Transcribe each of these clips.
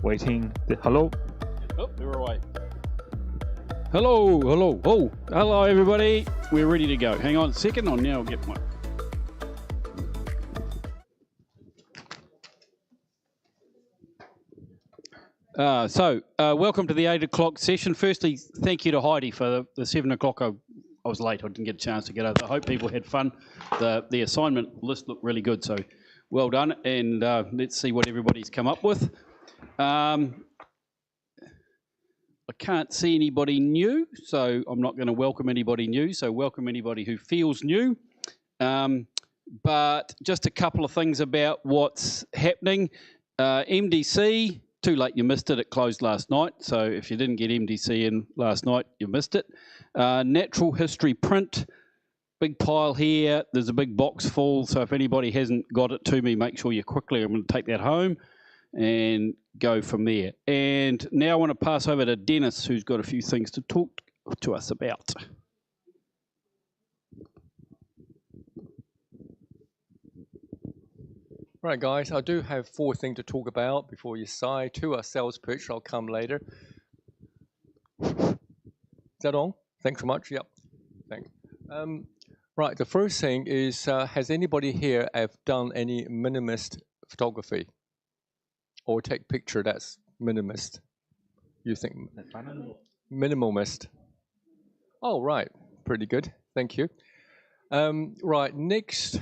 Waiting. Hello? Oh, we're away. Hello. Oh, hello, everybody. We're ready to go. Hang on a second. I'll now get one. Welcome to the 8 o'clock session. Firstly, thank you to Heidi for the 7 o'clock. I was late. I didn't get a chance to get over. I hope people had fun. The assignment list looked really good, so well done. And let's see what everybody's come up with. I can't see anybody new, so I'm not going to welcome anybody new. So welcome anybody who feels new. But just a couple of things about what's happening. MDC, too late, you missed it. It closed last night. So if you didn't get MDC in last night, you missed it. Natural history print, big pile here. There's a big box full. So if anybody hasn't got it to me, make sure you quickly. I'm going to take that home and go from there. And now I want to pass over to Dennis, who's got a few things to talk to us about. Right, guys, I do have 4 things to talk about before you sigh. 2 are sales pitch. I'll come later. Is that on? Thanks so much. Yep. Thanks. Right, the first thing is, has anybody here have done any minimalist photography? Or take picture that's minimalist? You think? Minimalist. Oh, right. Pretty good. Thank you. Right, next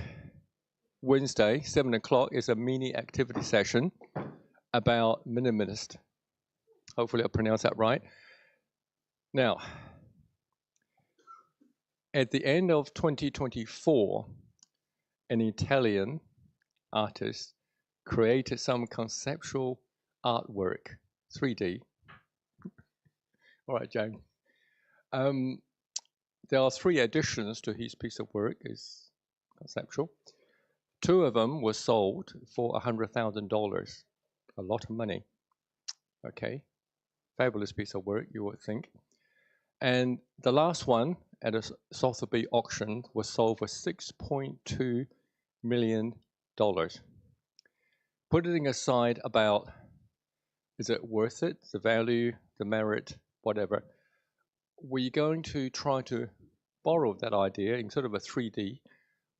Wednesday, 7 o'clock, is a mini activity session about minimalist. Hopefully I pronounced that right. Now, at the end of 2024, an Italian artist created some conceptual artwork, 3D. All right, Jane. There are 3 additions to his piece of work, is conceptual. 2 of them were sold for $100,000, a lot of money. Okay, fabulous piece of work, you would think. And the last one at a Sotheby's auction was sold for $6.2 million. Putting aside about, is it worth it, the value, the merit, whatever, we're going to try to borrow that idea in sort of a 3D.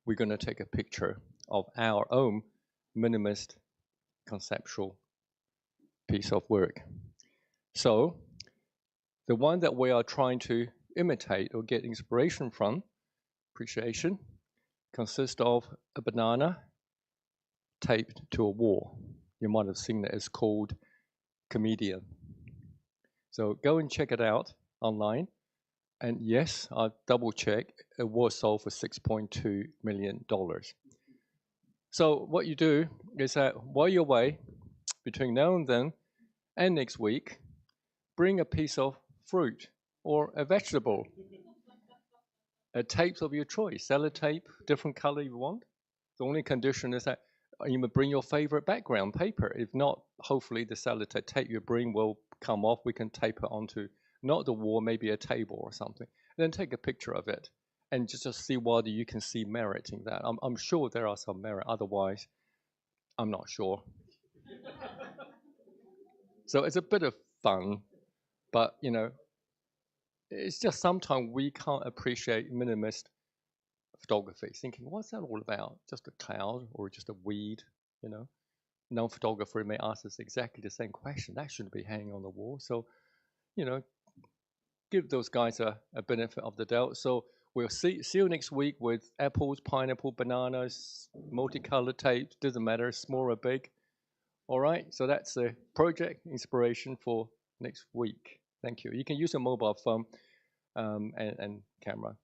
We're going to take a picture of our own minimalist conceptual piece of work. So the one that we are trying to imitate or get inspiration from, appreciation, consists of a banana taped to a wall. You might have seen that. It's called Comedian. So go and check it out online. And yes, I've double checked, it was sold for $6.2 million. So what you do is that while you're away, between now and then and next week, bring a piece of fruit or a vegetable, a tape of your choice, sellotape, different color you want. The only condition is that you may bring your favorite background paper. If not, hopefully the sellotape tape you bring will come off. We can tape it onto not the wall, maybe a table or something. Then take a picture of it and just see whether you can see merit in that. I'm sure there are some merit. Otherwise, I'm not sure. So it's a bit of fun, but you know, it's just sometimes we can't appreciate minimalist photography, thinking, what's that all about? Just a cloud or just a weed, you know? Non-photographer may ask us exactly the same question. That shouldn't be hanging on the wall. So, you know, give those guys a benefit of the doubt. So we'll see you next week with apples, pineapple, bananas, multicolored tapes, doesn't matter, small or big. All right, so that's the project inspiration for next week. Thank you. You can use a mobile phone and camera.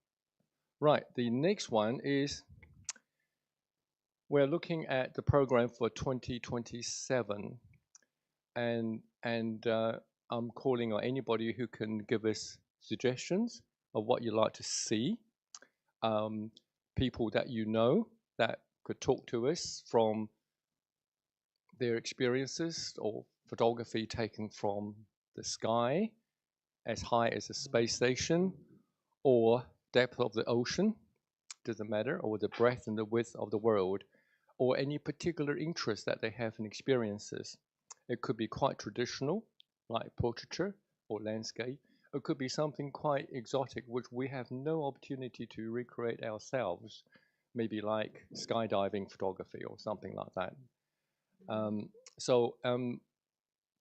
Right, the next one is we're looking at the program for 2027. And I'm calling on anybody who can give us suggestions of what you'd like to see. People that you know that could talk to us from their experiences or photography taken from the sky as high as a space station or depth of the ocean, doesn't matter, or the breadth and the width of the world, or any particular interest that they have in experiences. It could be quite traditional, like portraiture or landscape. It could be something quite exotic, which we have no opportunity to recreate ourselves, maybe like skydiving photography or something like that. So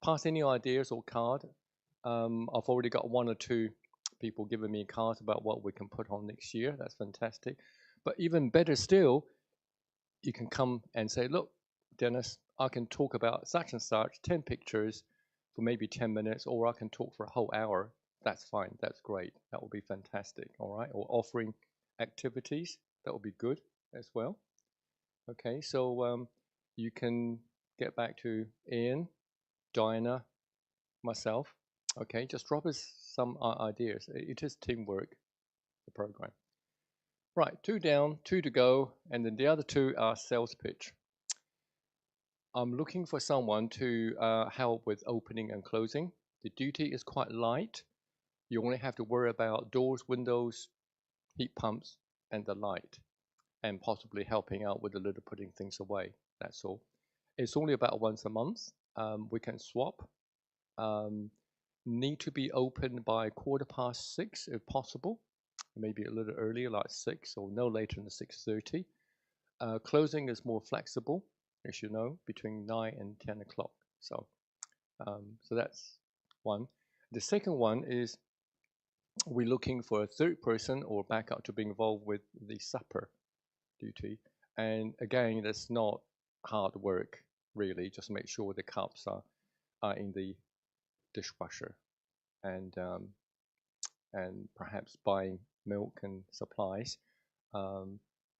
pass any ideas or card. I've already got 1 or 2 people giving me cards about what we can put on next year. That's fantastic. But even better still, you can come and say, look, Dennis, I can talk about such and such, 10 pictures for maybe 10 minutes, or I can talk for a whole hour. That's fine. That's great. That will be fantastic. All right. Or offering activities. That will be good as well. Okay. So you can get back to Ian, Diana, myself. Okay. Just drop us some ideas. It is teamwork, the program. Right. 2 down, 2 to go. And then the other 2 are sales pitch. I'm looking for someone to help with opening and closing. The duty is quite light. You only have to worry about doors, windows, heat pumps, and the light, and possibly helping out with a little putting things away. That's all. It's only about once a month. We can swap. Need to be open by 6:15 if possible. Maybe a little earlier, like 6, or no later than 6:30. Closing is more flexible, as you know, between 9 and 10 o'clock. So that's one. The second one is we're looking for a third person or backup to be involved with the supper duty. And again, that's not hard work, really. Just make sure the cups are in the dishwasher, and perhaps buying milk and supplies,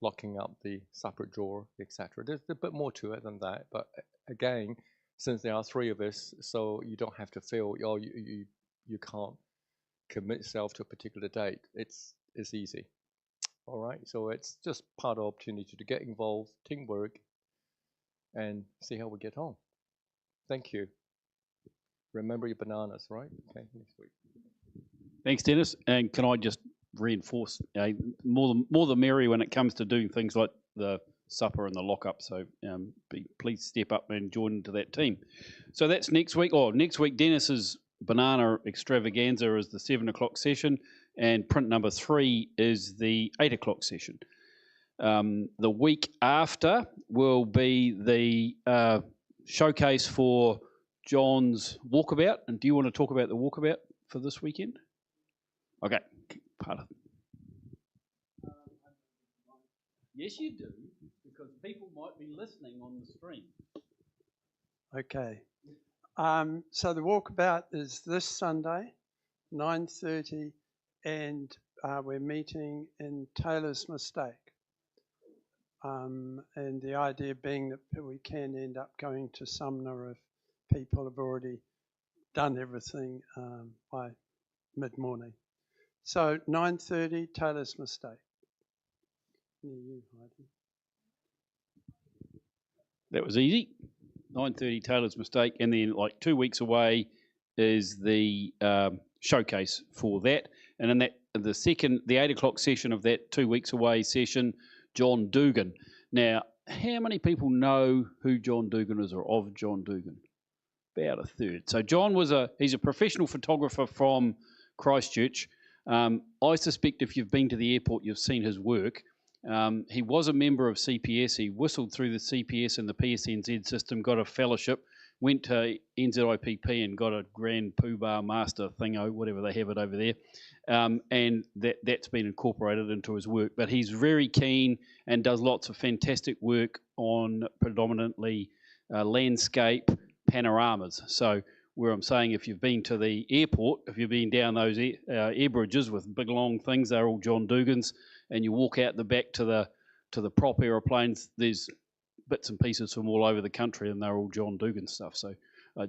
locking up the supper drawer, etc. There's a bit more to it than that, but again, since there are 3 of us, so you don't have to feel you can't commit yourself to a particular date. It's easy. All right, so it's just part of the opportunity to get involved, teamwork, and see how we get on. Thank you. Remember your bananas, right? Okay, next week. Thanks, Dennis. And can I just reinforce, more the merrier when it comes to doing things like the supper and the lock-up. So please step up and join into that team. So that's next week. Next week, Dennis's banana extravaganza is the 7 o'clock session, and print number 3 is the 8 o'clock session. The week after will be the showcase for John's walkabout. And do you want to talk about the walkabout for this weekend? Okay, part of it. Yes, you do, because people might be listening on the stream. Okay. So the walkabout is this Sunday, 9:30, and we're meeting in Taylor's Mistake. And the idea being that we can end up going to Sumner if people have already done everything by mid-morning. So 9:30, Taylor's Mistake. Near you, Heidi. That was easy. 9:30, Taylor's Mistake, and then like 2 weeks away is the showcase for that. And in that, the 8 o'clock session of that 2 weeks away session, John Dugan. Now, how many people know who John Dugan is or of John Dugan? About a third. So John he's a professional photographer from Christchurch. I suspect if you've been to the airport, you've seen his work. He was a member of CPS. He whistled through the CPS and the PSNZ system, got a fellowship, went to NZIPP and got a Grand Poobah Master thingo, whatever they have it over there. And that's been incorporated into his work. But he's very keen and does lots of fantastic work on predominantly landscape panoramas. So where I'm saying if you've been to the airport, if you've been down those air bridges with big long things, they're all John Dugan's, and you walk out the back to the prop aeroplanes, there's bits and pieces from all over the country, and they're all John Dugan stuff. So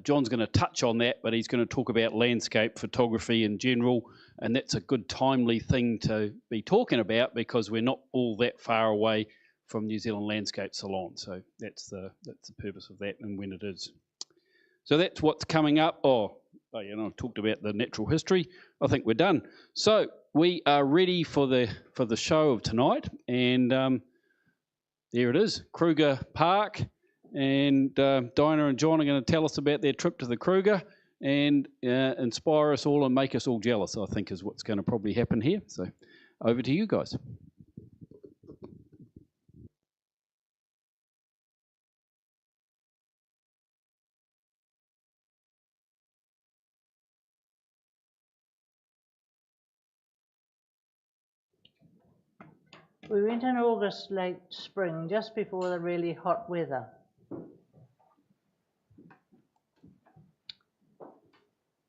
John's going to touch on that, but he's going to talk about landscape photography in general, and that's a good timely thing to be talking about because we're not all that far away from New Zealand Landscape Salon. So that's the purpose of that and when it is. So that's what's coming up. I talked about the natural history. I think we're done. So we are ready for the show of tonight, and there it is, Kruger Park. and Dinah and John are going to tell us about their trip to the Kruger and inspire us all and make us all jealous, I think is what's going to probably happen here. So over to you guys. We went in August, late spring, just before the really hot weather.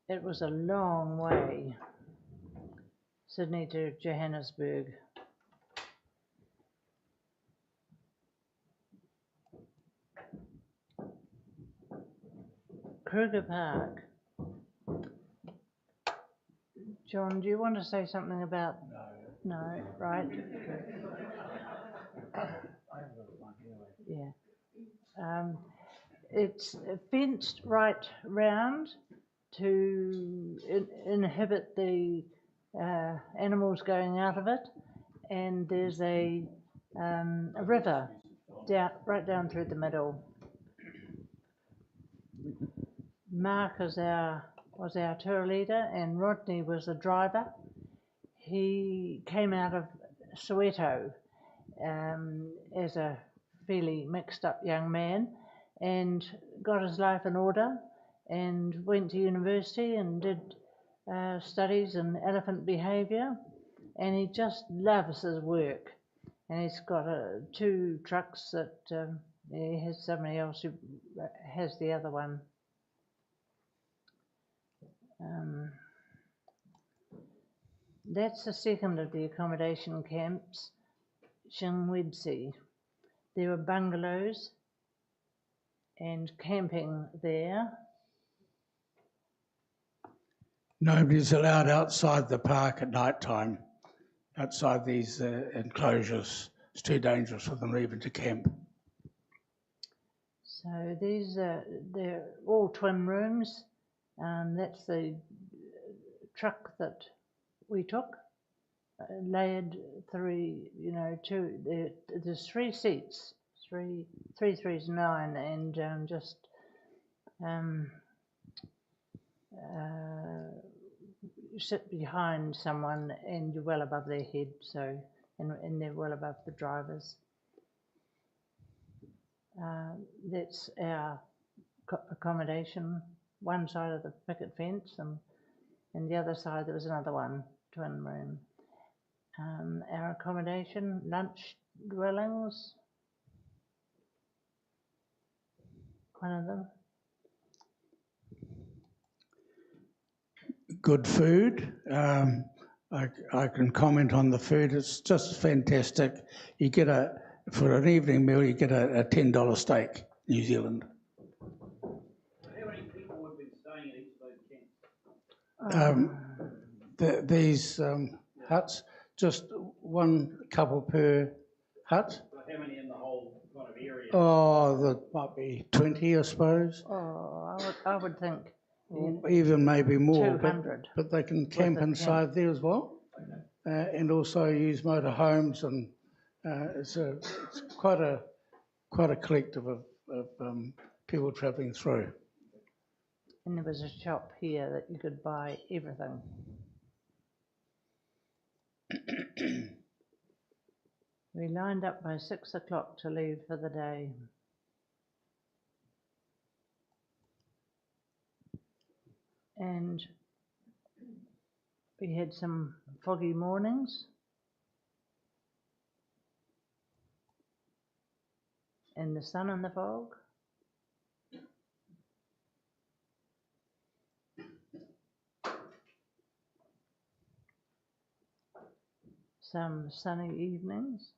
It was a long way, Sydney to Johannesburg. Kruger Park. John, do you want to say something about? No, right? Yeah. It's fenced right round to inhibit the animals going out of it, and there's a river right down through the middle. Mark was our tour leader, and Rodney was the driver. He came out of Soweto as a fairly mixed up young man and got his life in order and went to university and did studies in elephant behaviour, and he just loves his work. And he's got 2 trucks that he has somebody else who has the other one. That's the second of the accommodation camps, Shingwedsi. There were bungalows and camping there. Nobody's allowed outside the park at night time, outside these enclosures. It's too dangerous for them even to camp. So they're all twin rooms. That's the truck that we took. Layered 3, 2. There's 3 seats, 3 threes 9, and just sit behind someone, and you're well above their head. So and they're well above the drivers. That's our accommodation. One side of the picket fence, and the other side there was another one, twin room. Our accommodation, lunch dwellings, one of them. Good food. I can comment on the food. It's just fantastic. You get for an evening meal, you get a $10 steak, New Zealand. How many people have been staying at each of those camps? These huts, just one couple per hut. How many in the whole kind of area? Oh, there might be 20, I suppose. Oh, I would think. Even maybe more. 200. But they can camp inside there as well, and also use motorhomes, and it's quite a collective of people travelling through. And there was a shop here that you could buy everything. We lined up by 6 o'clock to leave for the day. And we had some foggy mornings. And the sun and the fog. Some sunny evenings.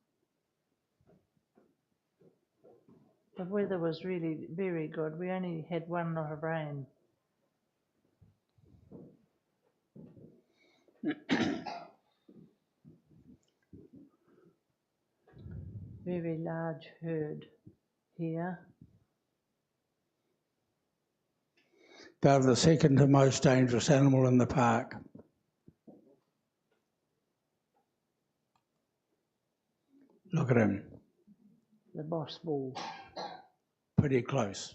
The weather was really very good. We only had one lot of rain. Very large herd here. They're the second most dangerous animal in the park. Look at him. The boss bull. pretty close.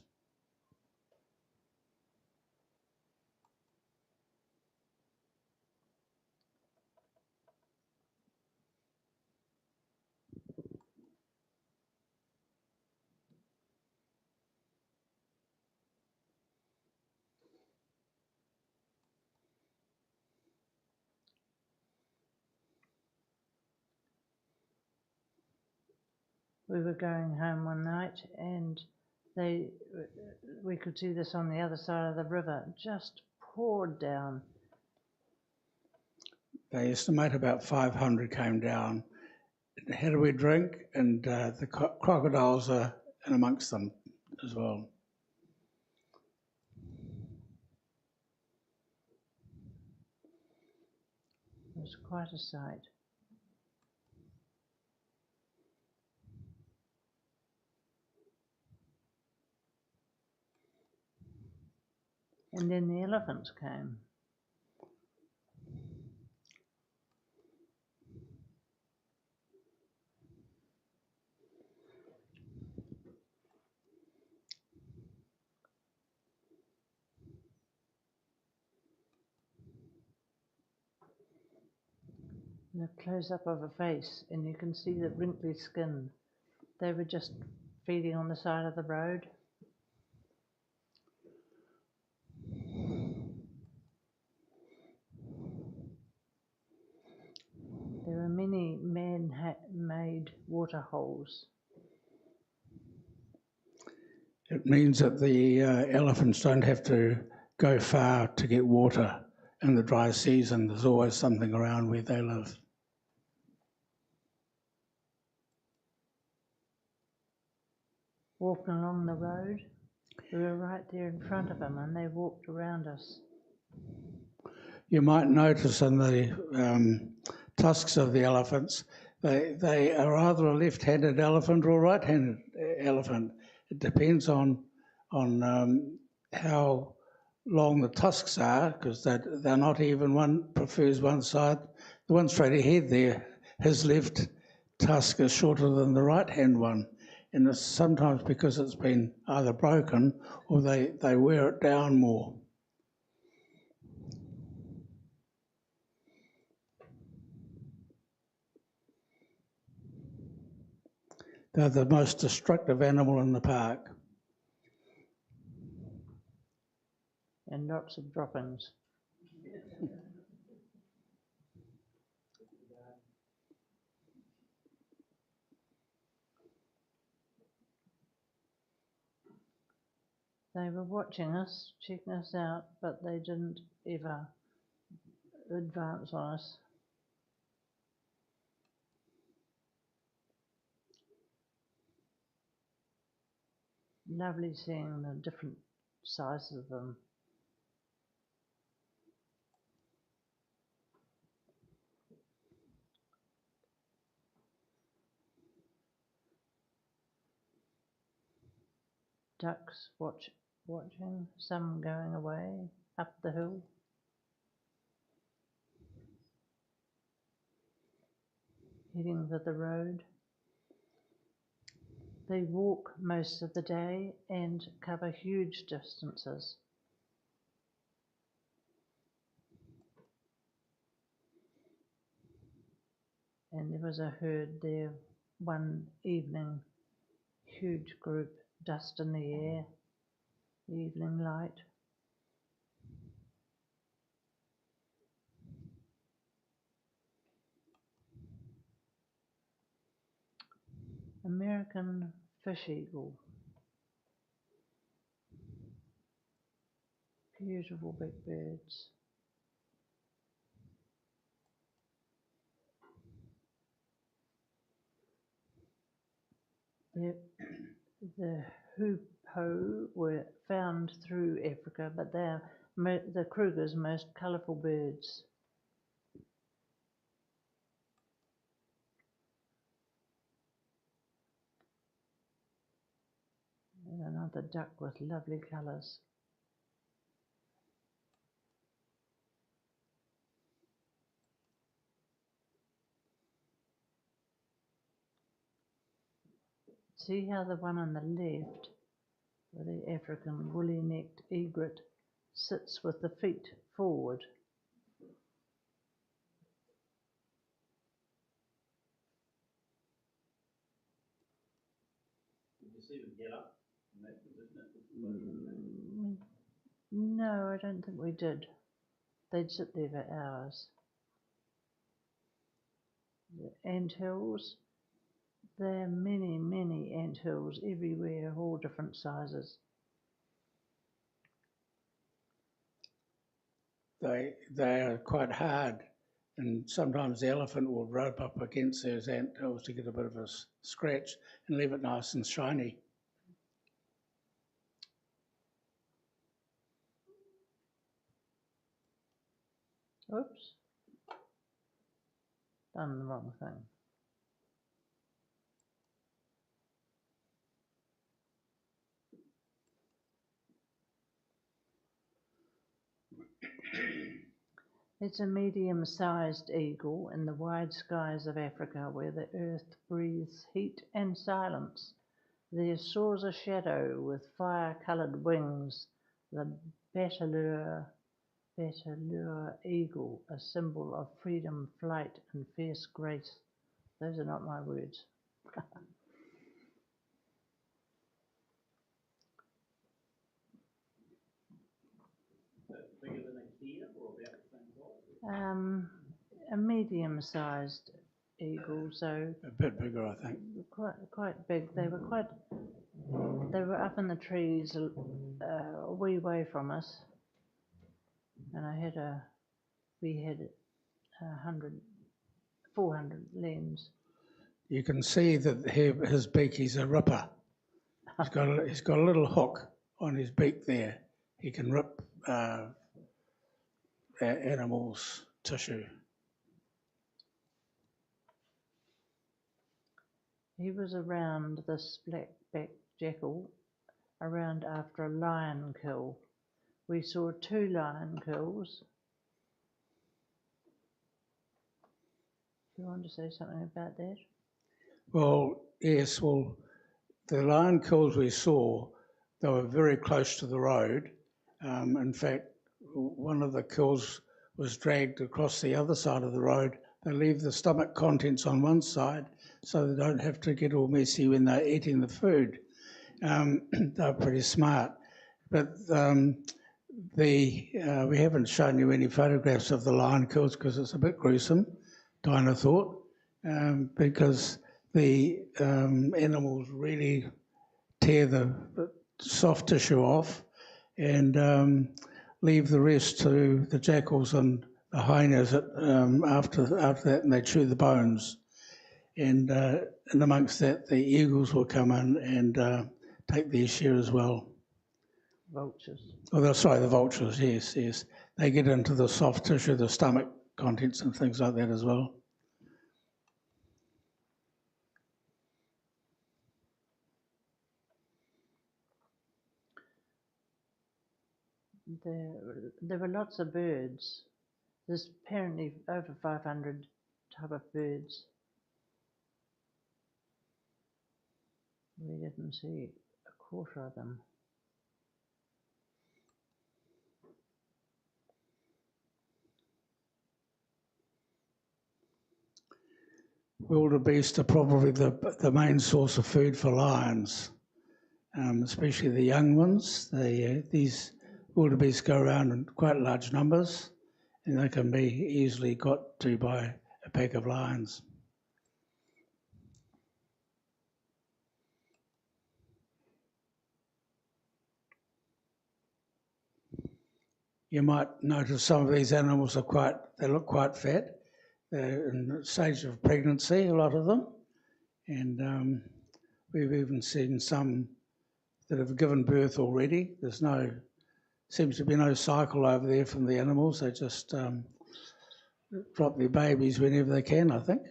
We were going home one night and we could see this on the other side of the river, just poured down. They estimate about 500 came down. How do we drink? And the crocodiles are in amongst them as well. It was quite a sight. And then the elephants came. And a close-up of a face, and you can see the wrinkly skin. They were just feeding on the side of the road. There are many man-made water holes. It means that the elephants don't have to go far to get water. In the dry season, there's always something around where they live. Walking along the road, we were right there in front of them, and they walked around us. You might notice in the tusks of the elephants, they are either a left-handed elephant or a right-handed elephant. It depends on how long the tusks are, because they're not even. One prefers one side. The one straight ahead there, his left tusk is shorter than the right-hand one. And it's sometimes because it's been either broken or they wear it down more. They're the most destructive animal in the park. And lots of droppings. They were watching us, checking us out, but they didn't ever advance on us. Lovely seeing the different sizes of them. Ducks watching, some going away up the hill. Heading for the road. They walk most of the day and cover huge distances. And there was a herd there one evening, huge group, dust in the air, the evening light. American fish eagle. Beautiful big birds. The hoopoe were found through Africa, but they're the Kruger's most colourful birds. There's another duck with lovely colours. See how the one on the left The African woolly-necked egret sits with the feet forward. Did you see them get up in that position? No, I don't think we did. They'd sit there for hours. The anthills, there are many, many anthills everywhere, all different sizes. They are quite hard, and sometimes the elephant will rope up against those anthills to get a bit of a scratch and leave it nice and shiny. Oops. Done the wrong thing. It's a medium-sized eagle in the wide skies of Africa where the earth breathes heat and silence. There soars a shadow with fire-coloured wings, the Bataleur eagle, a symbol of freedom, flight and fierce grace. Those are not my words. Bigger than a deer or about the same size? A medium-sized eagle, so A bit bigger, I think. quite big. They were up in the trees a wee way from us, and we had 400 lambs. You can see that his beak, he's a ripper. He's got a little hook on his beak there. He can rip animals' tissue. He was around, this black-backed jackal, around after a lion kill. We saw 2 lion kills. Do you want to say something about that? Well, yes, the lion kills we saw, they were very close to the road. In fact, one of the kills was dragged across the other side of the road. They leave the stomach contents on one side so they don't have to get all messy when they're eating the food. They're pretty smart. But we haven't shown you any photographs of the lion kills because it's a bit gruesome, Dinah thought, because the animals really tear the soft tissue off and leave the rest to the jackals and the hyenas after that, and they chew the bones. And amongst that, the eagles will come in and take their share as well. Vultures. Oh, sorry, the vultures, yes. They get into the soft tissue, the stomach contents and things like that as well. There were lots of birds. There's apparently over 500 type of birds. We didn't see a quarter of them. Wildebeest are probably the main source of food for lions, especially the young ones. These wildebeest go around in quite large numbers, and they can be easily got to by a pack of lions. You might notice some of these animals they look quite fat. They're in the stage of pregnancy, a lot of them, and we've even seen some that have given birth already. Seems to be no cycle over there from the animals. They just drop their babies whenever they can, I think.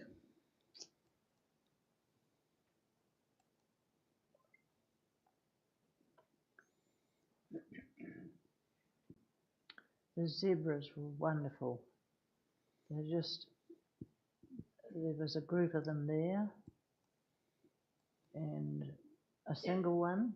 The zebras were wonderful. There was a group of them there, and a single one,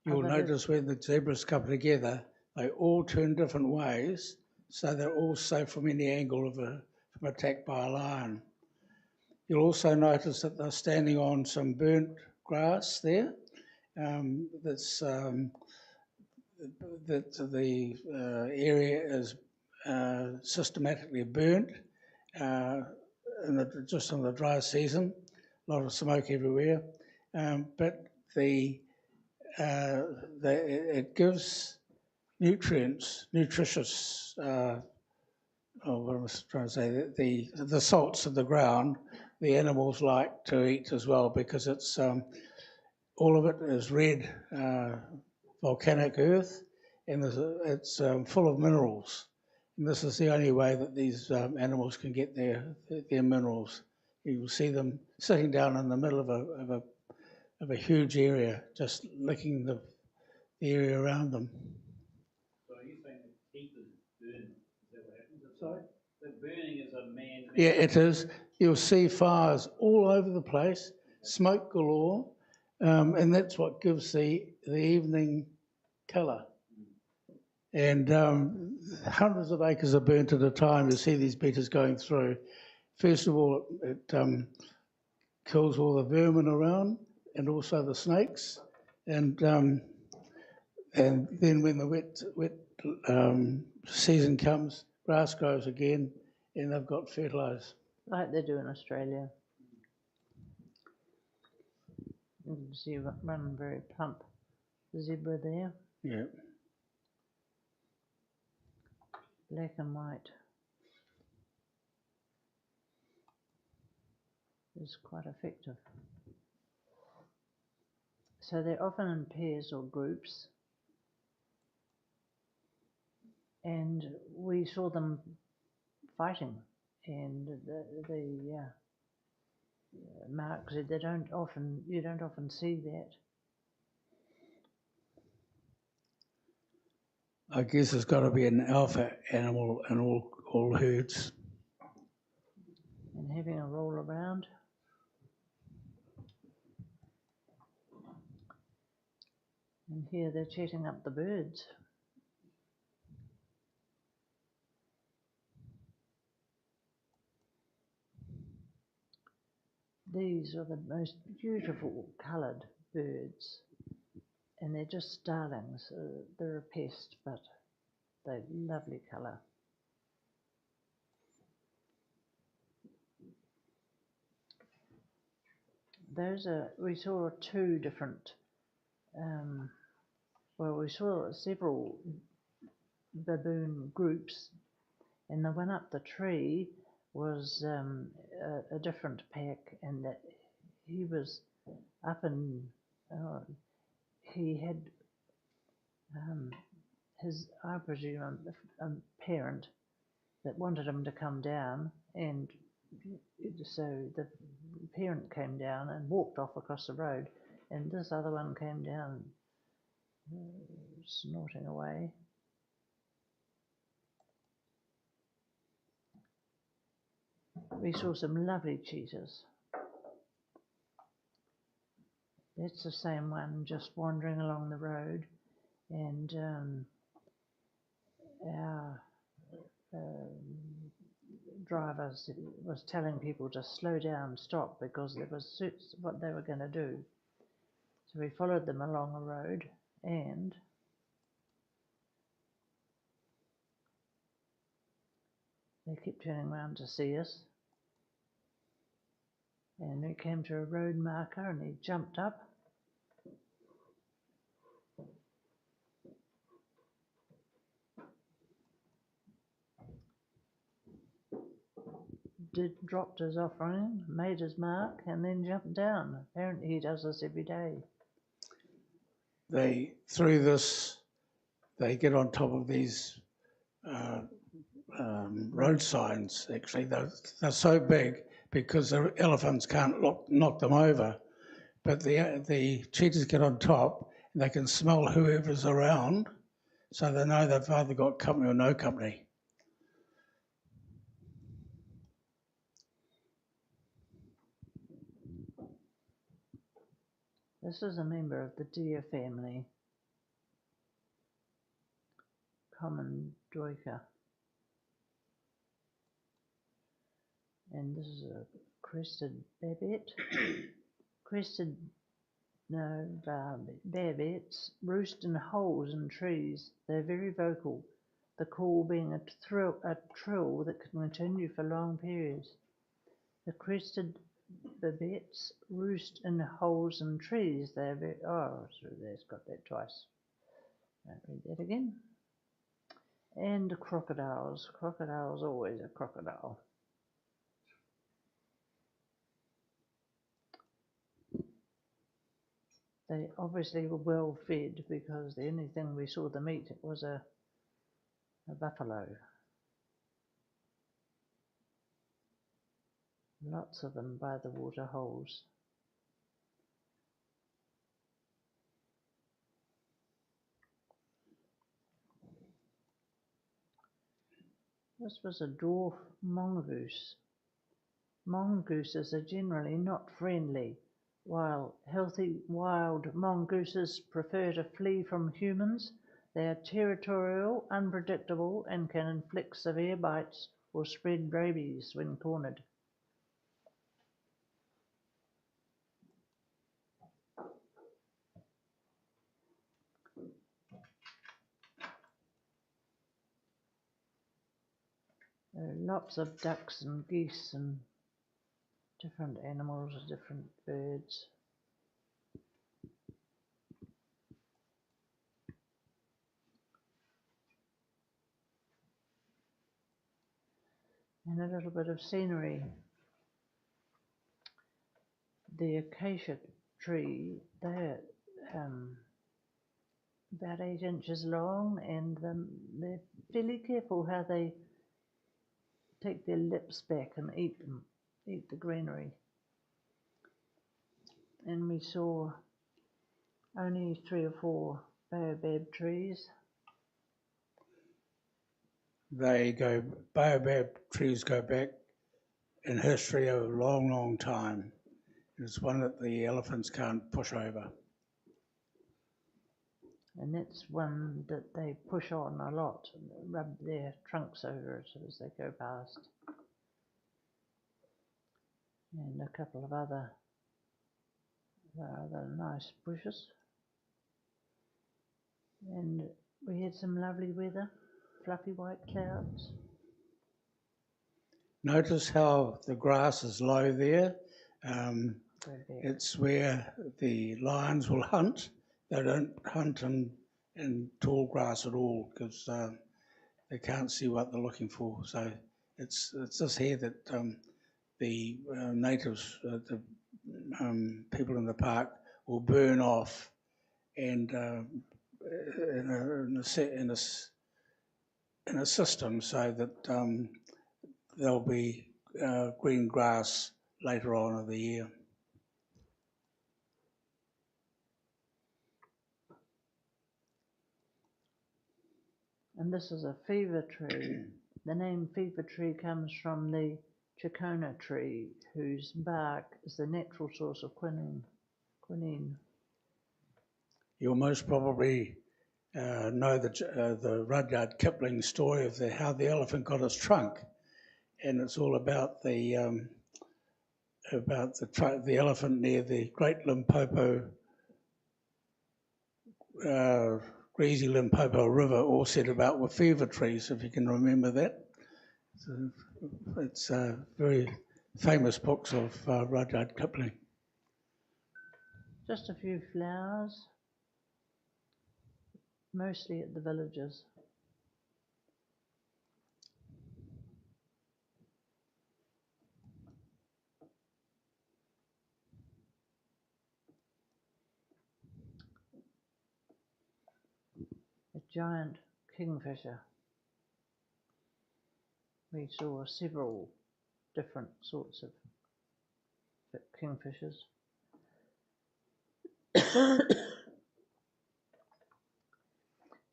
you'll but notice when the zebras come together, they all turn different ways, so they're all safe from any angle from attack by a lion. You'll also notice that they're standing on some burnt grass there. That the area is systematically burnt, just in the dry season. A lot of smoke everywhere, but it gives nutritious. What am I trying to say? The salts of the ground, the animals like to eat as well, because it's all of it is red volcanic earth, and it's full of minerals. And this is the only way that these animals can get their minerals. You will see them sitting down in the middle of a huge area, just licking the area around them. So are you saying the heat is burning? Is that what happens? Sorry? The burning is a man-made... Yeah, it is. You'll see fires all over the place, smoke galore, and that's what gives the evening colour. And hundreds of acres are burnt at a time. You see these beaters going through. First of all, it kills all the vermin around and also the snakes. And then when the wet season comes, grass grows again, and they've got fertilised. like they do in Australia. You can see one very plump zebra there, Yeah. black and white. It's quite effective. So they're often in pairs or groups, and we saw them fighting, and Mark said you don't often see that. I guess there's got to be an alpha animal in all herds. And having a roll around. And here they're chatting up the birds. These are the most beautiful coloured birds, and they're just starlings. They're a pest, but they're lovely colour. We saw two different, we saw several baboon groups, and the one up the tree was a different pack, and that he was up in, he had his, I presume, a parent that wanted him to come down, and so the parent came down and walked off across the road, and this other one came down snorting away. We saw some lovely cheetahs. That's the same one just wandering along the road, and our driver was telling people to slow down, stop, because there was what they were going to do. So we followed them along a road, and they kept turning around to see us. And we came to a road marker, and he jumped up. Dropped his offering, made his mark, and then jumped down. Apparently he does this every day. Through this, they get on top of these road signs. Actually, they're so big because the elephants can't knock them over, but the cheetahs get on top and they can smell whoever's around, so they know they've either got company or no company. This is a member of the deer family. common duiker. And this is a crested babette. Babettes roost in holes in trees. They're very vocal, the call being a trill that can continue for long periods. The crested babettes roost in holes in trees. They're very, oh, so there's got that twice. I'll read that again. And crocodiles. Crocodile's always a crocodile. They obviously were well fed because the only thing we saw them eat was a buffalo. Lots of them by the water holes. This was a dwarf mongoose. Mongooses are generally not friendly. While healthy wild mongooses prefer to flee from humans, they are territorial, unpredictable, and can inflict severe bites or spread rabies when cornered. There are lots of ducks and geese and different animals, different birds. And a little bit of scenery. The acacia tree, they're about 8 inches long, and they're fairly careful how they take their lips back and eat the greenery. And we saw only 3 or 4 baobab trees. Baobab trees go back in history a long, long time. It's one that the elephants can't push over. And that's one that they push on a lot, and rub their trunks over it as they go past. And a couple of other nice bushes. And we had some lovely weather, fluffy white clouds. Notice how the grass is low there. It's where the lions will hunt. They don't hunt in tall grass at all because they can't see what they're looking for. So it's just here that the natives, the people in the park, will burn off, and in a system so that there'll be green grass later on in the year. And this is a fever tree. The name fever tree comes from the chicona tree, whose bark is the natural source of quinine. You'll most probably know the Rudyard Kipling story of how the elephant got his trunk, and it's all about the elephant near the Great Limpopo, Greasy Limpopo River, all said about with fever trees, if you can remember that. So it's very famous books of Rudyard Kipling. Just a few flowers, mostly at the villages. A giant kingfisher. We saw several different sorts of kingfishers.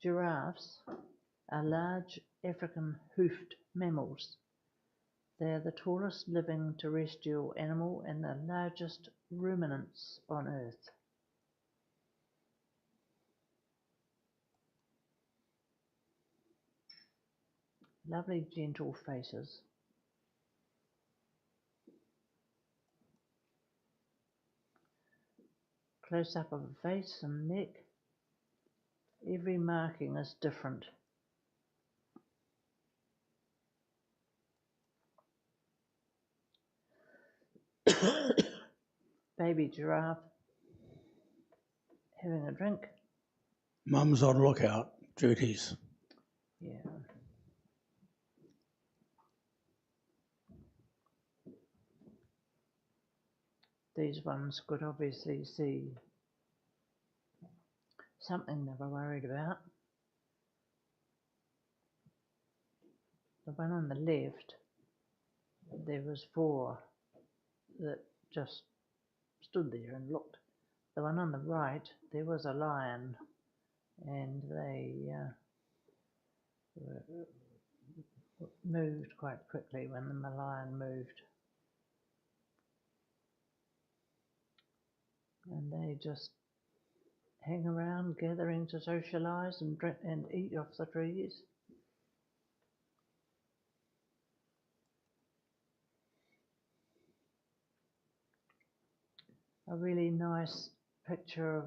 Giraffes are large African hoofed mammals. They are the tallest living terrestrial animal and the largest ruminants on Earth. Lovely gentle faces. Close up of the face and neck. Every marking is different. Baby giraffe having a drink. Mum's on lookout duties. Yeah. These ones could obviously see something they were worried about. The one on the left, there was 4 that just stood there and looked. The one on the right, there was a lion, and they moved quite quickly when the lion moved. And they just hang around, gathering to socialise and drink and eat off the trees. A really nice picture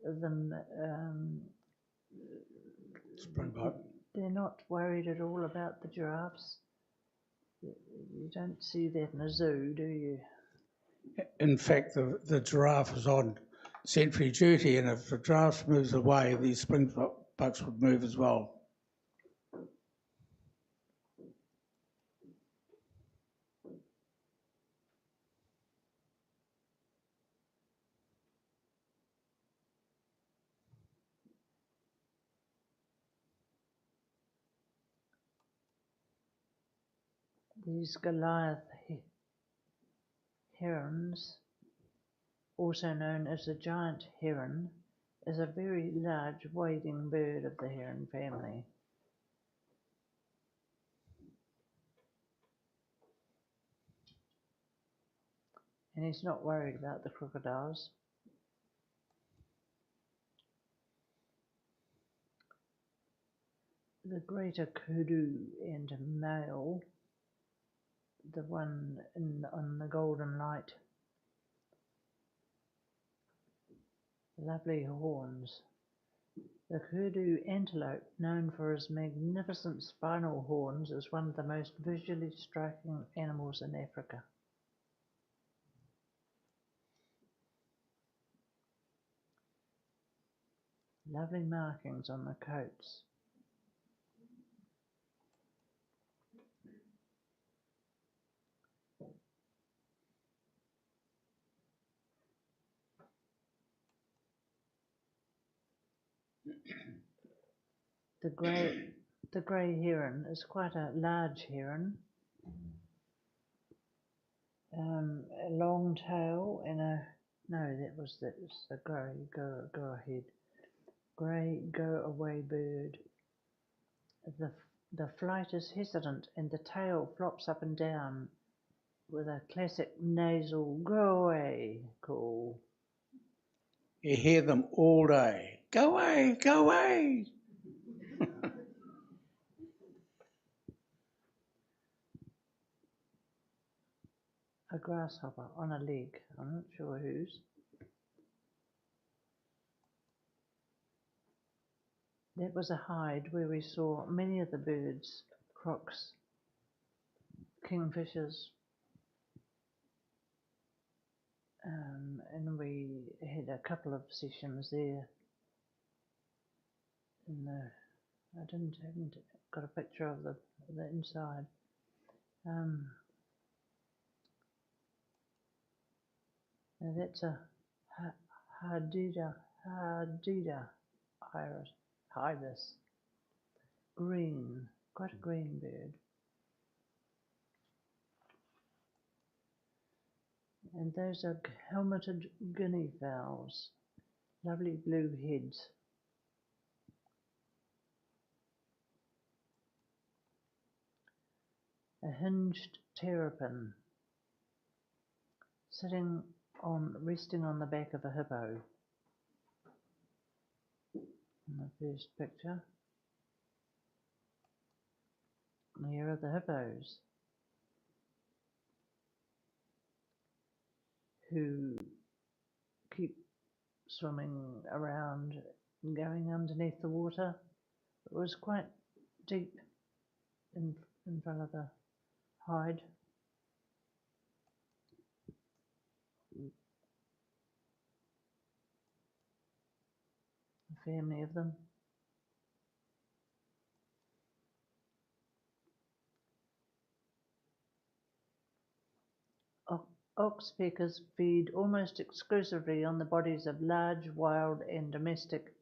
of them. Springbok. They're not worried at all about the giraffes. You don't see that in a zoo, do you? In fact, the giraffe was on sentry duty, and if the giraffe moves away, these springboks would move as well. These Goliath herons, also known as the giant heron, is a very large wading bird of the heron family. And he's not worried about the crocodiles. The greater kudu and male, the one on the golden light, lovely horns. The kudu antelope, known for his magnificent spinal horns, is one of the most visually striking animals in Africa. Lovely markings on the coats. The grey heron is quite a large heron. A long tail and that was the grey go ahead. Grey go away bird. The flight is hesitant and the tail flops up and down with a classic nasal go away call. You hear them all day. Go away, go away. A grasshopper on a leg, I'm not sure whose. That was a hide where we saw many of the birds, crocs, kingfishers, and we had a couple of sessions there. I haven't got a picture of the inside. Now that's a Hadida ibis, green, quite a green bird. And those are helmeted guinea fowls, lovely blue heads. A hinged terrapin, resting on the back of a hippo. In the first picture. Here are the hippos, who keep swimming around and going underneath the water. It was quite deep in front of the hide. A family of them. Oxpeckers feed almost exclusively on the bodies of large, wild and domestic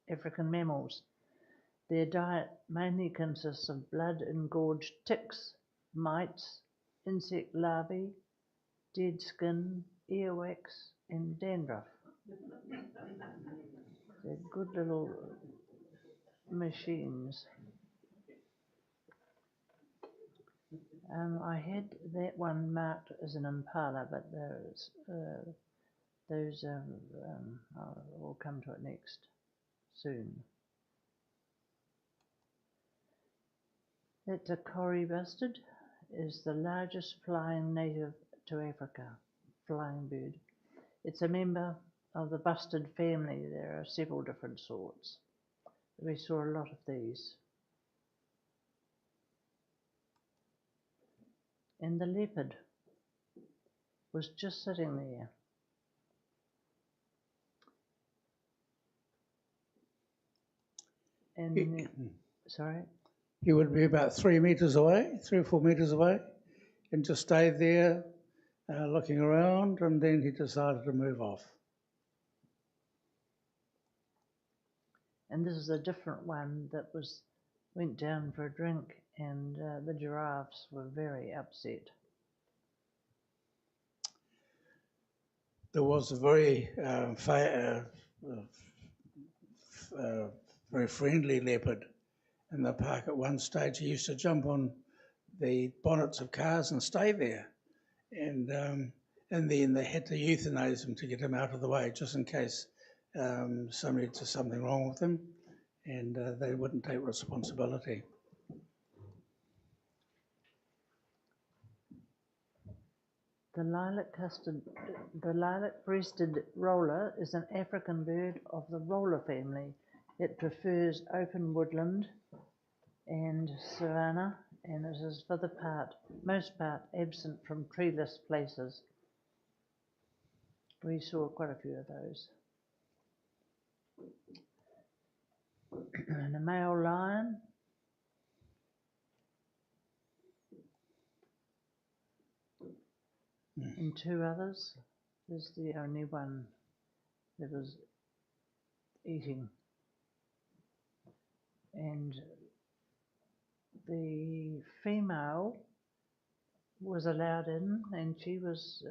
African mammals. Their diet mainly consists of blood-engorged ticks, mites, insect larvae, dead skin, earwax and dandruff. They're good little machines. I had that one marked as an impala, but I'll come to it next, soon. That's a Kori bustard, is the largest flying native to Africa, flying bird. It's a member of the bustard family. There are several different sorts. We saw a lot of these. And the leopard was just sitting there. And sorry? He would be about 3 meters away, 3 or 4 meters away, and just stayed there looking around, and then he decided to move off. And this is a different one that went down for a drink, and the giraffes were very upset. There was a very very friendly leopard in the park at one stage. He used to jump on the bonnets of cars and stay there, and then they had to euthanize him to get him out of the way, just in case somebody did something wrong with him, and they wouldn't take responsibility. The lilac-breasted roller is an African bird of the roller family. It prefers open woodland and savanna, and it is for the most part absent from treeless places. We saw quite a few of those. And a male lion. And 2 others. There's the only one that was eating. And the female was allowed in, and she was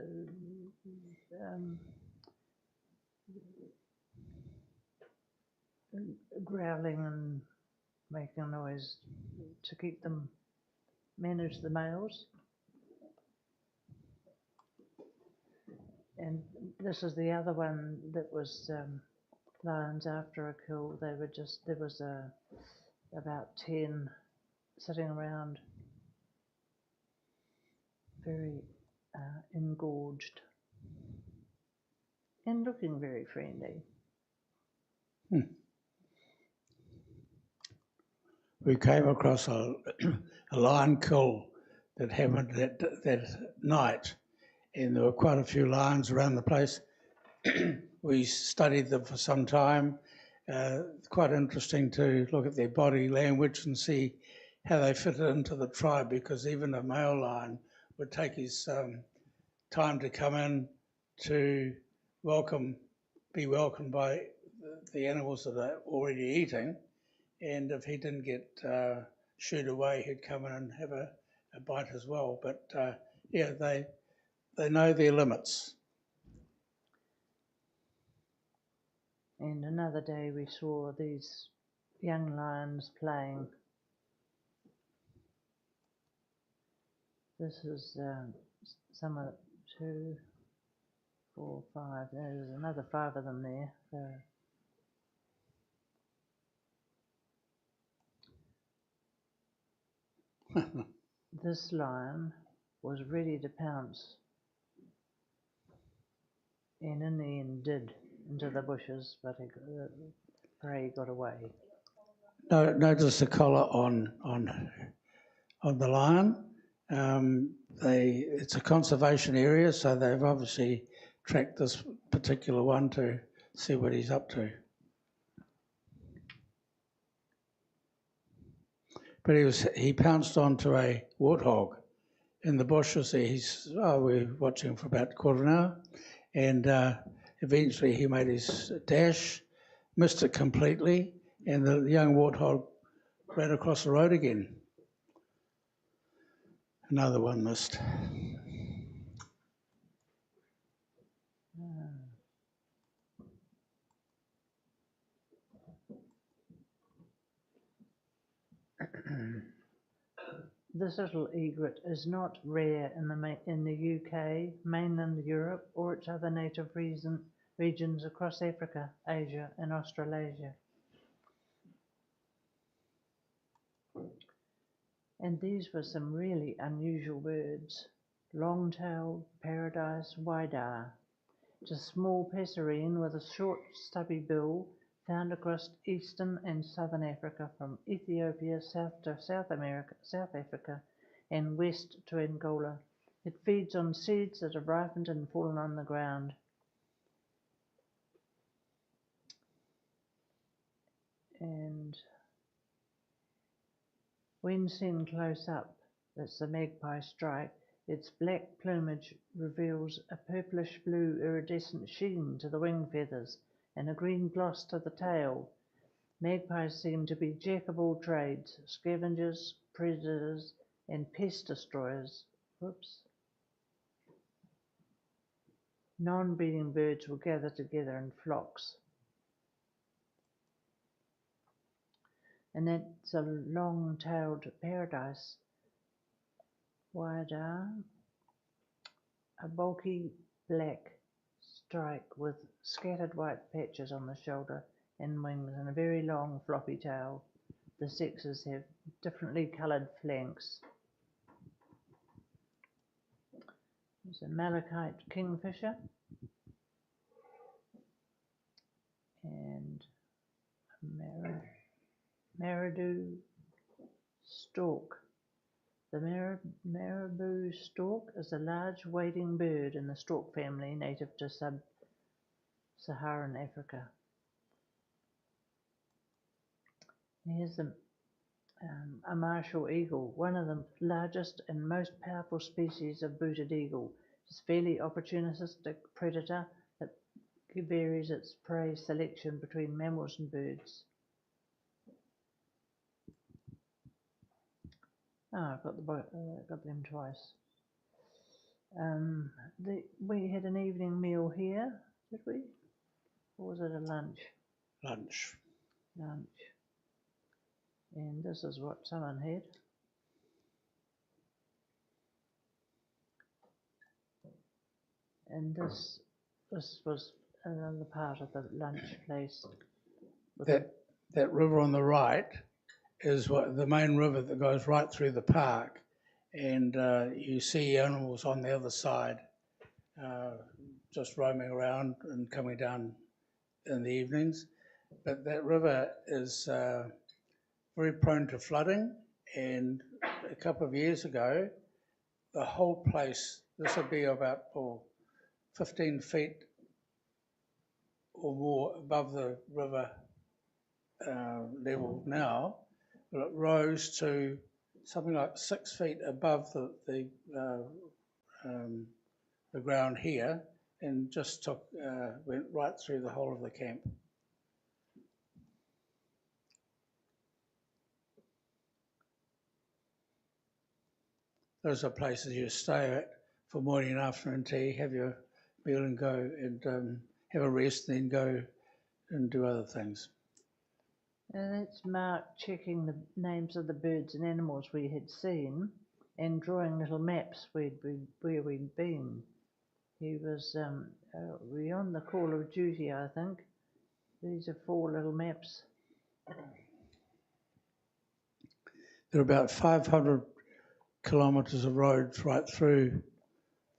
growling and making a noise to keep them, manage the males. And this is the other one that was lions after a kill. They were just, there was about 10 sitting around, very engorged and looking very friendly. We came across a lion kill that happened that night, and there were quite a few lions around the place. We studied them for some time. Quite interesting to look at their body language and see how they fitted into the tribe, because even a male lion would take his time to come in to be welcomed by the animals that they're already eating, and if he didn't get shooed away, he'd come in and have a bite as well. But yeah, they know their limits. And another day we saw these young lions playing. This is some of 2, 4, 5. There's another 5 of them there. So This lion was ready to pounce, and in the end did, into the bushes, but the prey got away. Notice the collar on the lion. It's a conservation area, so they've obviously tracked this particular one to see what he's up to. But he pounced onto a warthog in the bushes. We're watching for about a quarter of an hour, and eventually he made his dash, missed it completely, and the young warthog ran across the road again. Another one missed. This little egret is not rare in the UK, mainland Europe, or its other native regions across Africa, Asia, and Australasia. And these were some really unusual birds. Long-tailed paradise whydah. It's a small passerine with a short, stubby bill, found across eastern and southern Africa from Ethiopia south to South Africa, and west to Angola. It feeds on seeds that have ripened and fallen on the ground. And when seen close up, that's the magpie strike, its black plumage reveals a purplish blue iridescent sheen to the wing feathers and a green gloss to the tail. Magpies seem to be jack of all trades, scavengers, predators, and pest destroyers. Whoops. Non-breeding birds will gather together in flocks. And that's a long-tailed paradise whydah, a bulky black strike with scattered white patches on the shoulder and wings and a very long floppy tail. The sexes have differently coloured flanks. There's a malachite kingfisher and a marabou stork. The marabou stork is a large wading bird in the stork family native to sub-Saharan Africa. Here's a martial eagle, one of the largest and most powerful species of booted eagle. It's a fairly opportunistic predator that varies its prey selection between mammals and birds. I've got them twice. We had an evening meal here, did we? Or was it a lunch? Lunch. And this is what someone had. And this was another part of the lunch place. That river on the right is the main river that goes right through the park, and you see animals on the other side just roaming around and coming down in the evenings. But that river is very prone to flooding, and a couple of years ago, the whole place, this would be about 15 feet or more above the river level now, but it rose to something like 6 feet above the ground here, and just went right through the whole of the camp. Those are places you stay at for morning and afternoon tea, have your meal and go and have a rest, then go and do other things. And that's Mark checking the names of the birds and animals we had seen and drawing little maps where we'd been. He was on the call of duty, I think. These are 4 little maps. There are about 500 kilometres of roads right through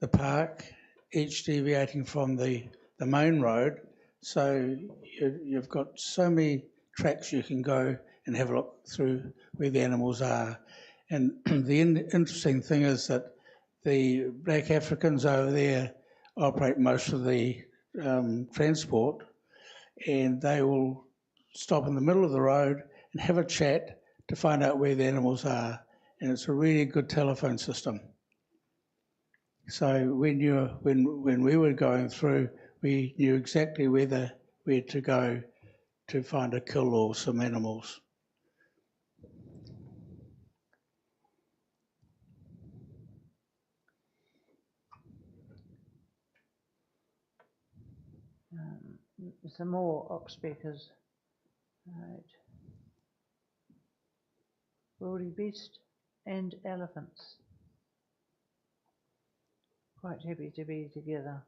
the park, each deviating from the main road. So you've got so many tracks you can go and have a look through where the animals are. And the interesting thing is that the black Africans over there operate most of the transport, and they will stop in the middle of the road and have a chat to find out where the animals are. And it's a really good telephone system. So when we were going through, we knew exactly where to go to find a kill or some animals. Some more ox speakers. Right. Wildebeest and elephants. Quite happy to be together.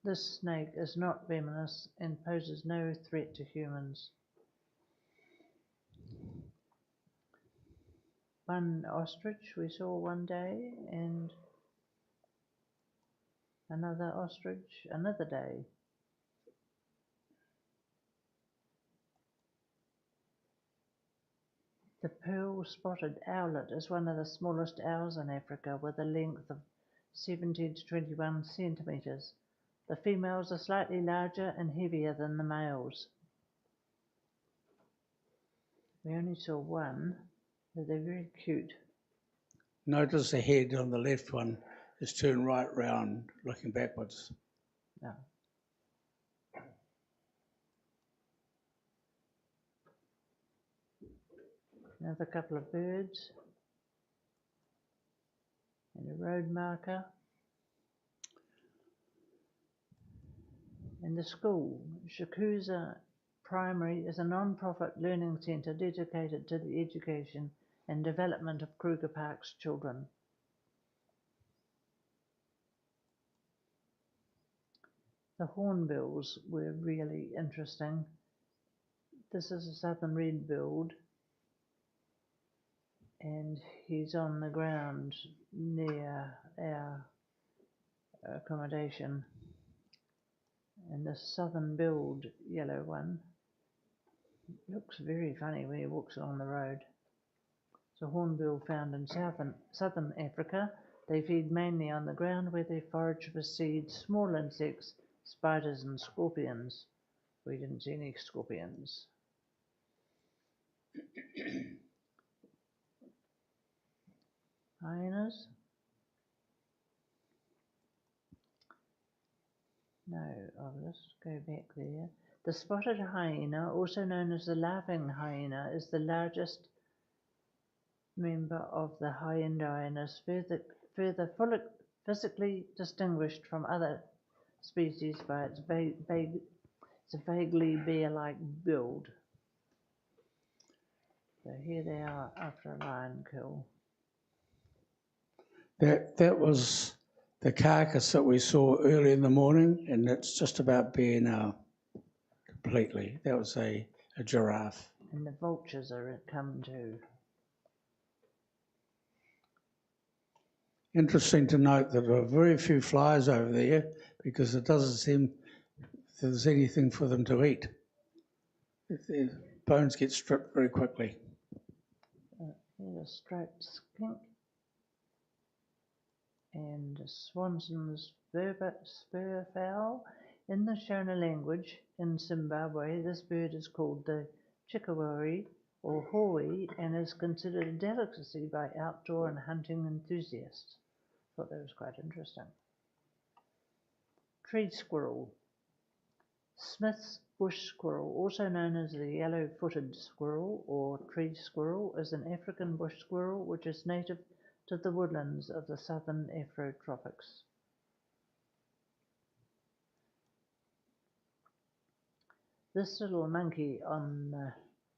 This snake is not venomous and poses no threat to humans. One ostrich we saw one day, and another ostrich another day. The pearl-spotted owlet is one of the smallest owls in Africa, with a length of 17 to 21 centimetres. The females are slightly larger and heavier than the males. We only saw one, but they're very cute. Notice the head on the left one is turned right round, looking backwards. No. Another couple of birds and a road marker. And the school, Shakuza Primary, is a non-profit learning centre dedicated to the education and development of Kruger Park's children. The hornbills were really interesting. This is a southern red-billed, and he's on the ground near our accommodation. And the southern-billed yellow one looks very funny when he walks along the road. It's a hornbill found in southern Africa. They feed mainly on the ground, where they forage for seeds, small insects, spiders and scorpions. We didn't see any scorpions. Hyenas? No, I'll just go back there. The spotted hyena, also known as the laughing hyena, is the largest member of the hyenodinus, further physically distinguished from other species by its vaguely bear-like build. So here they are after a lion kill. That was the carcass that we saw early in the morning, and it's just about bare now, completely. That was a giraffe. And the vultures are come too. Interesting to note that there are very few flies over there, because it doesn't seem there's anything for them to eat. Their bones get stripped very quickly. Here's a striped skink. And Swanson's spur fowl. In the Shona language in Zimbabwe, this bird is called the chikawari or hoi, and is considered a delicacy by outdoor and hunting enthusiasts. Thought that was quite interesting. Tree squirrel. Smith's bush squirrel, also known as the yellow-footed squirrel or tree squirrel, is an African bush squirrel which is native to the woodlands of the southern Afrotropics. This little monkey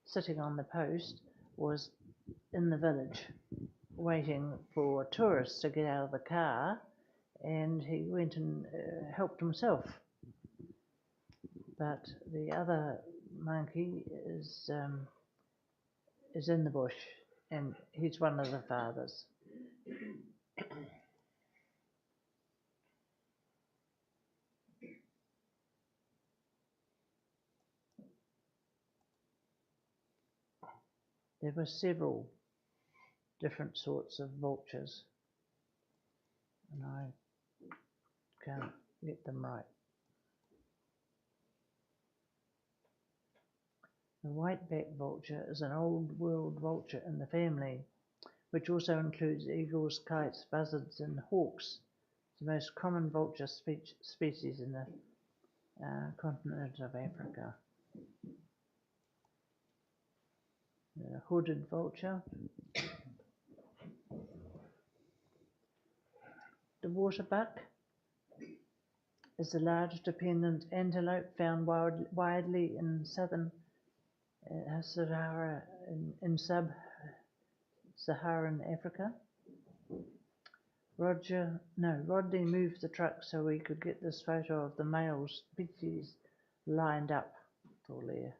sitting on the post was in the village waiting for tourists to get out of the car, and he went and helped himself. But the other monkey is is in the bush, and he's one of the fathers. There were several different sorts of vultures, and I can't get them right. The white-backed vulture is an old world vulture in the family, which also includes eagles, kites, buzzards, and hawks, the most common vulture species in the continent of Africa. The hooded vulture. The waterbuck is a large dependent antelope found widely in southern Sahara, in sub-Saharan Africa. Rodney moved the truck so we could get this photo of the male species lined up with all their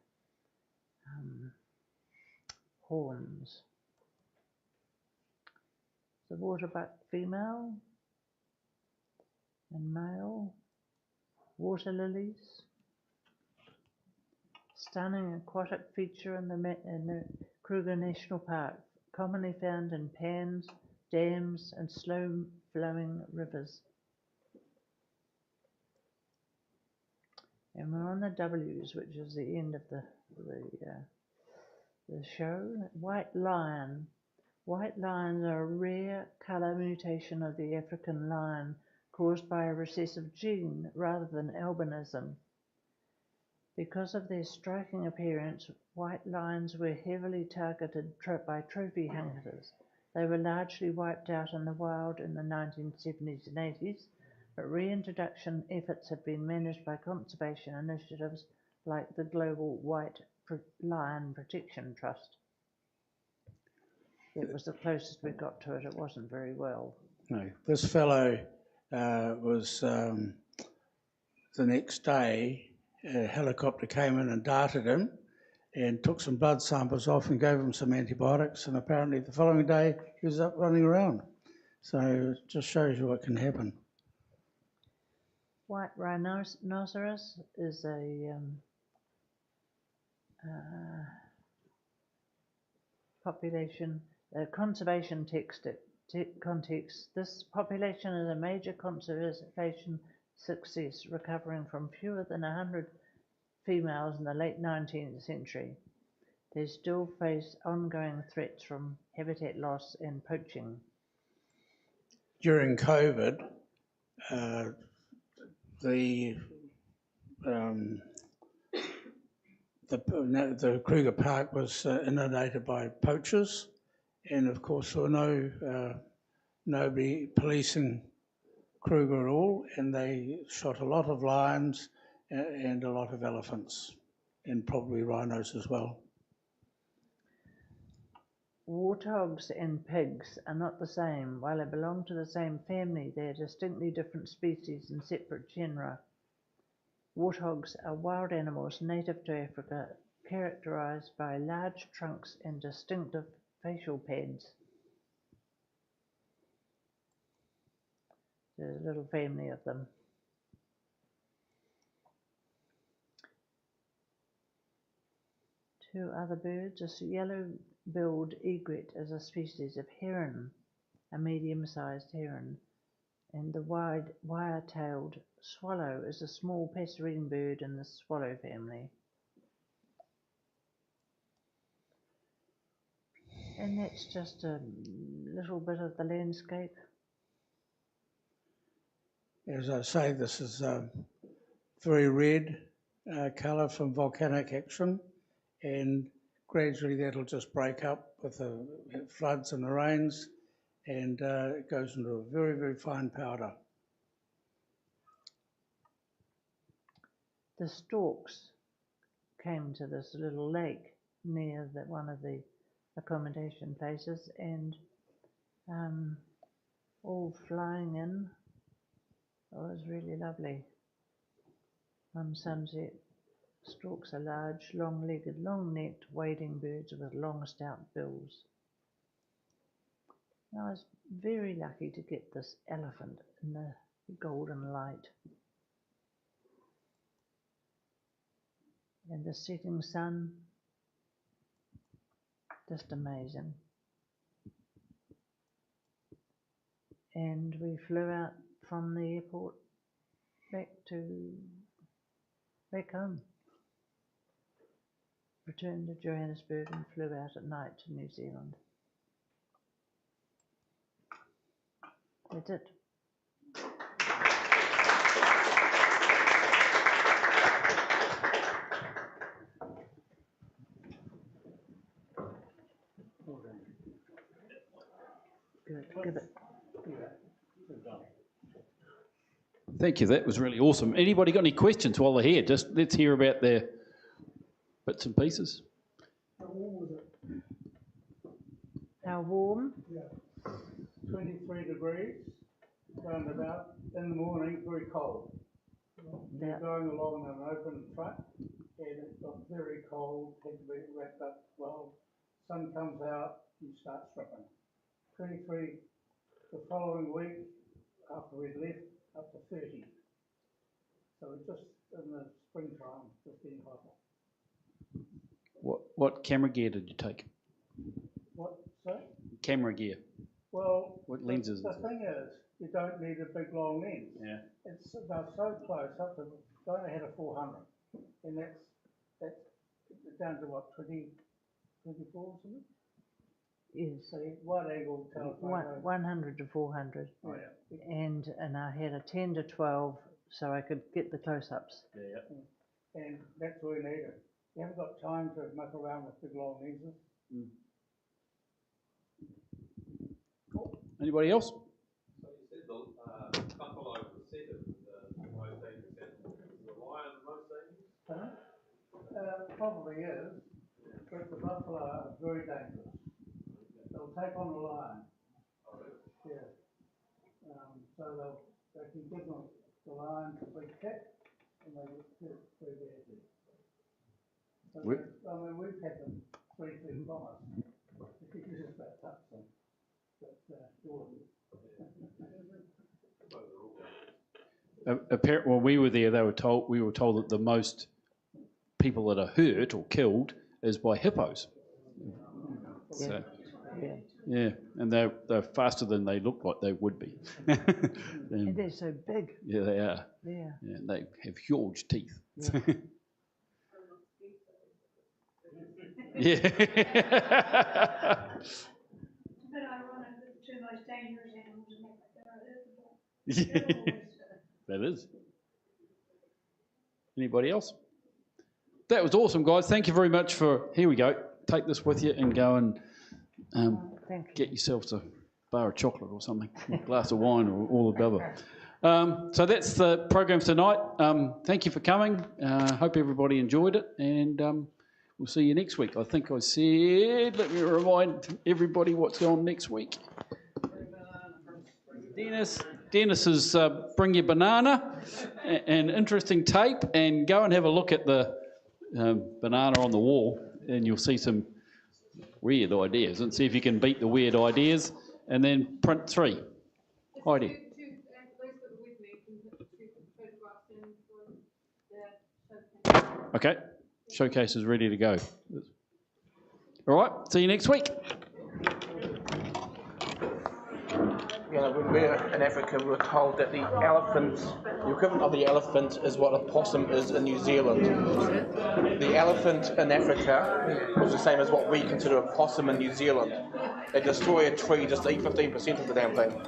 horns. The waterbuck female and male. Water lilies. Stunning aquatic feature in the Kruger National Park, commonly found in pans, dams, and slow-flowing rivers. And we're on the W's, which is the end of the show. White lion. White lions are a rare colour mutation of the African lion caused by a recessive gene rather than albinism. Because of their striking appearance, white lions were heavily targeted by trophy hunters. They were largely wiped out in the wild in the 1970s and 80s, but reintroduction efforts have been managed by conservation initiatives like the Global White Lion Protection Trust. It was the closest we got to it. It wasn't very well. No, this fellow was the next day. A helicopter came in and darted him and took some blood samples off and gave him some antibiotics, and apparently the following day he was up running around. So it just shows you what can happen. White rhinoceros is a conservation context. This population is a major conservation success, recovering from fewer than 100 females in the late 19th century. They still face ongoing threats from habitat loss and poaching. During COVID, the Kruger Park was inundated by poachers, and of course there were nobody policing Kruger at all, and they shot a lot of lions and a lot of elephants, and probably rhinos as well. Warthogs and pigs are not the same. While they belong to the same family, they are distinctly different species and separate genera. Warthogs are wild animals native to Africa, characterized by large trunks and distinctive facial pads. There's a little family of them. Two other birds. A yellow-billed egret is a species of heron, a medium-sized heron, and the wire-tailed swallow is a small passerine bird in the swallow family. And that's just a little bit of the landscape. As I say, this is very red colour from volcanic action, and gradually that'll just break up with the floods and the rains, and it goes into a very, very fine powder. The storks came to this little lake near one of the accommodation places, and all flying in. It was really lovely on sunset. Storks are large, long-legged, long-necked wading birds with long, stout bills. I was very lucky to get this elephant in the golden light. And the setting sun, just amazing. And we flew out from the airport back home. Returned to Johannesburg and flew out at night to New Zealand. That's it. Good, give it. Thank you, that was really awesome. Anybody got any questions while they're here? Just let's hear about their bits and pieces. How warm was it? How warm? Yeah. 23 degrees, round about. In the morning, very cold. You're going along in an open truck, and it got very cold, had to be wrapped up well. Sun comes out, you start stripping. 23 the following week, after we'd left, up to 30. So it's just in the springtime, just getting hotter. What camera gear did you take? What, sir? Camera gear. Well, What lenses? The thing is, you don't need a big long lens. Yeah. They're so close up to, I only had a 400, and that's down to what, 24 or something? Yes. So wide angle telephone. 100 to 400. Oh, yeah. And I had a 10 to 12 so I could get the close-ups. Yeah. And that's all you need. You haven't got time to muck around with big long lenses. Mm. Cool. Anybody else? So you said the buffalo was said the most dangerous animal. Is the lion the most dangerous? Probably is, but the buffalo are very dangerous. They'll take on the lion. Yeah. So they can give them the lion a big kick, and they get hurt very badly. I mean, we've had them 3 feet from us. You just about touch them. But Apparently, when we were there, we were told that the most people that are hurt or killed is by hippos. So, yeah, and they're faster than they look like they would be. And they're so big. Yeah, they are. Yeah. Yeah, they have huge teeth. Yeah. Yeah. But ironic that the two most dangerous animals in Africa are herbivores. That is. Anybody else? That was awesome, guys. Thank you very much for. Here we go. Take this with you and go and Thank you. get yourself a bar of chocolate or something, a glass of wine or all the other. So that's the program for tonight. Thank you for coming. Hope everybody enjoyed it, and we'll see you next week. I think I said, let me remind everybody what's on next week. Dennis is bring your banana and interesting tape, and go and have a look at the banana on the wall, and you'll see some weird ideas, and see if you can beat the weird ideas, and then print 3. Heidi. Okay, showcase is ready to go. All right, see you next week. Yeah, when we were in Africa, we were told that the equivalent of the elephant is what a possum is in New Zealand. The elephant in Africa was the same as what we consider a possum in New Zealand. They destroy a tree, just eat 15% of the damn thing.